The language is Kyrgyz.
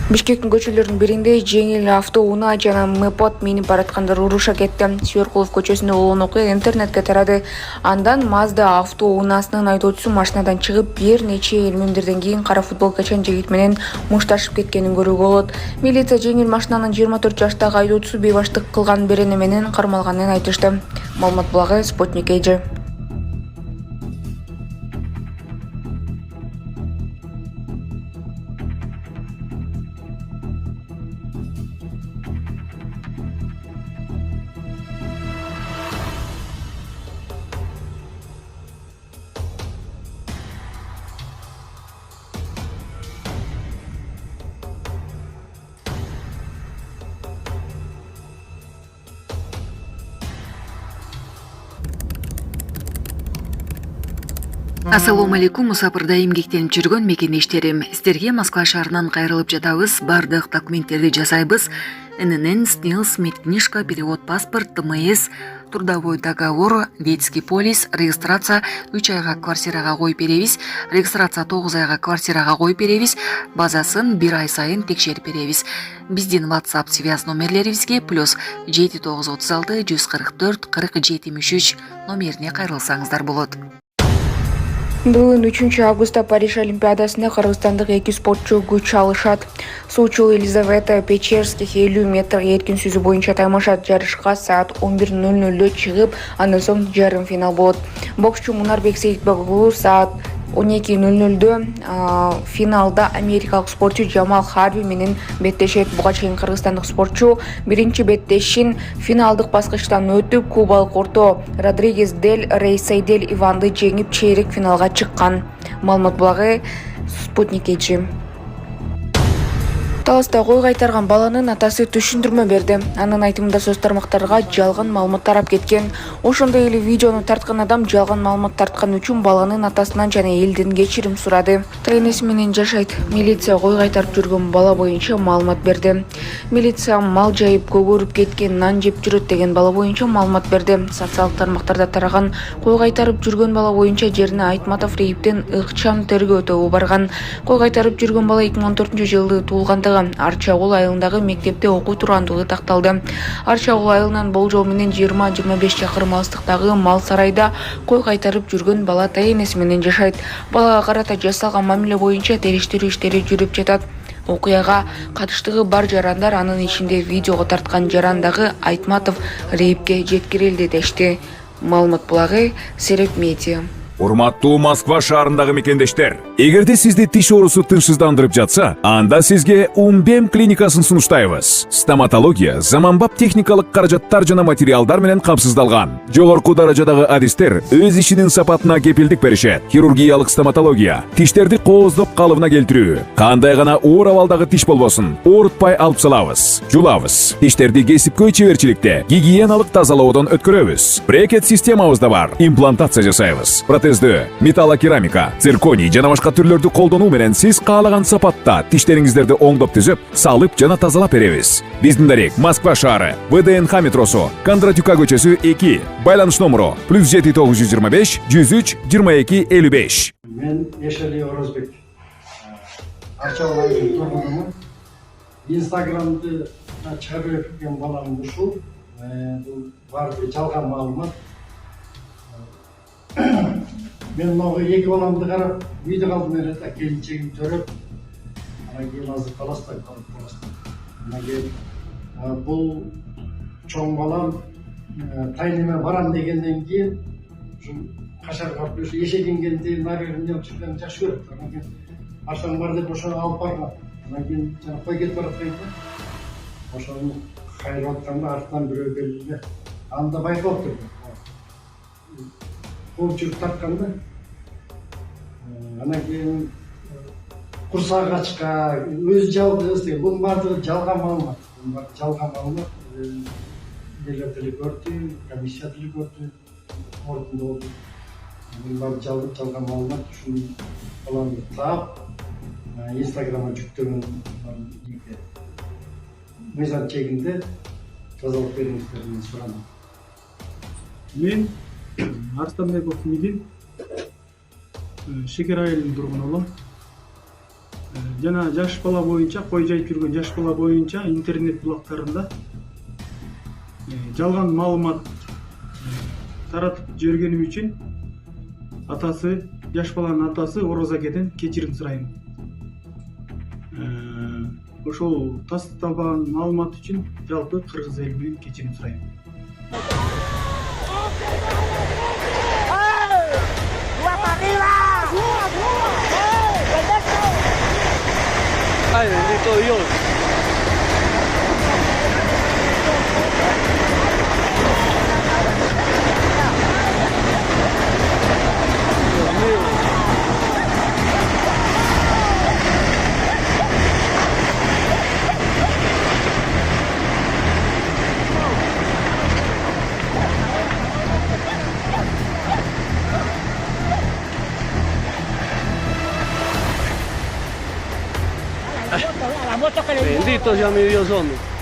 Бишкектин көчөлөрүнүн биринде жеңил автоунаа жана мопед минип бараткандар уруша кетти. Сүйөркулов көчөсүндө болгон окуя интернетке тарады. Андан Mazda автоунаасынын айдоочусу машинадан чыгып, бир нече элмемдерден кийин кара футболкачан жигит менен мушташып кеткенин көрүүгө болот. Милиция жеңил машинанын 24 жаштагы айдоочусу бейбаштык кылган берене менен кармалганын айтышты. Маалымат булагы Спутник эже. Ассалому алейкум, мусапырда эмгектенип жүргөн мекендештерим. Сиздерге Москва шаарынан кайрылып жатабыз. Бардык документтерди жасайбыз. ННН, СНИЛС, медкнижка, перевод паспорт, ТМС, трудовой договор, детский полис, регистрация 3 айга квартирага коюп беребиз. Регистрация 9 айга квартирага коюп беребиз. Базасын 1 ай сайын текшерип беребиз. Биздин WhatsApp связь номерлерибизге +7 936 144 40 73 номерине кайрылсаңыздар болот. Бүгүн 3 августта Париж Олимпиадасында кыргызстандык 2 спортчу күч алышат. Суучу Елизавета Печерских 50 метр эркин сүзүү боюнча таймашат. Жарышка саат 11:00 чыгып, андан соң жарым финал болот. Боксчу Мунарбек Сейитбекулу саат 12:00 финалда америкалык спортчу Джамал Харви менен беттешет. Буга чейин кыргызстандык спортчу биринчи беттешин финалдык баскычтан өтүп, кубалык орто Родригес дель Рей Сейдель Иванды жеңип чейрек финалга чыккан. Маалымат булагы Спутник эже. Таласта кой кайтарган баланын атасы түшүндүрмө берди. Анын айтымында соц тармактарга жалган маалымат тарап кеткен. Ошондой эле видеону тарткан адам жалган маалымат тарткан үчүн баланын атасынан жана элден кечирим сурады. Тайнеси менен жашайт. Милиция кой кайтарып жүргөн бала боюнча маалымат берди. Милиция мал жайып көгөрүп кеткен, нан жеп жүрөт деген бала боюнча маалымат берди. Социалдык тармактарда тараган кой кайтарып жүргөн бала боюнча Жерине Айтматов Рейиптен ыкчам тергөө тобу барган. Кой кайтарып жүргөн бала 2014-жылы туулгандыгы Арча Агул айылындагы мектепте окуй тургандыгы такталды. Арча Агул айылынан болжол менен 20-25 чакырым алыстыктагы мал сарайда кой кайтарып жүргөн бала тайнеси менен жашайт. Балага карата жасалган мамиле боюнча териштирүү иштери жүрүп жатат. Окуяга катыштыгы бар жарандар, анын ичинде видеого тарткан жарандагы Айтматов Рейипке жеткирилди дешти. Маалымат булагы Сереп Медиа. Урматтуу Москва шаарындагы мекендештер, эгерде сизди тиш оорусу тынчсыздандырып жатса, анда сизге Умбем клиникасын сунуштайбыз. Стоматология заманбап техникалык каражаттар жана материалдар менен камсыздалган. Жогорку даражадагы адистер өз ишинин сапатына кепилдик беришет. Хирургиялык стоматология, тиштерди кооздоп калыбына келтирүү, кандай гана оор абалдагы тиш болбосун, оорутпай алып салабыз, жулабыз. Тиштерди кесипкөй чеберчиликте, гигиеналык тазалоодон өткөрөбүз. Брекет системабыз да бар, имплантация жасайбыз. Металлокерамика, цирконий жана башка түрлөрдү колдонуу менен сиз каалаган сапатта тиштериңиздерди оңдоп түзөп, салып жана тазалап беребиз. Биздин дарек Москва шаары, ВДНХ метросу, Кондратюка көчөсү 2, байланыш номеру +7 925 103 22 55. Мен Ешали Орозбек. Арча Агул тургунумун. Инстаграмды чыгарып кеткен балам ушул. Бул баарды жалган маалымат. Мен могу эки баламды карап, видео калдым эле, келинчегим төрөп, анан кийин азыр таласта калып. Анан кийин бул чоң балам тайнеме барам дегенден кийин ушул Кашарга барып ушу эшегингенди, наверное, чыккан жакшы көрөт. Анан кийин ашаң бар деп ошону алып барган. Анан кийин жана кой кетип бараткан да. Ошону кайрып атканда артынан бирөө келди эле. Анда байкалып турду. Курчук тартканда, анан кийин курсак ачка, өз жалгыз деген, бунун баардыгы жалган маалымат. Жалган маалымат, элдер деле көрдү, комиссия деле көрдү, ордунда болду. Бунун баары жалган маалымат, ушуну баланы таап, Инстаграмга жүктөгөн мыйзам чегинде тазалап бериңиздерди суранам. Мен Арстанбеков Мидин, Шекер айылынын тургуну болом. жана жаш бала боюнча, кой жайып жүргөн жаш бала боюнча интернет булактарында жалган маалымат таратып жибергеним үчүн атасы, жаш баланын атасы Ороз акеден кечирим сурайм. Ошол тастабаган маалымат үчүн жалпы кыргыз эли менен кечирим сурайм. Ay, bendito Dios. Dios mío. Bendito sea mi Dios, hombre.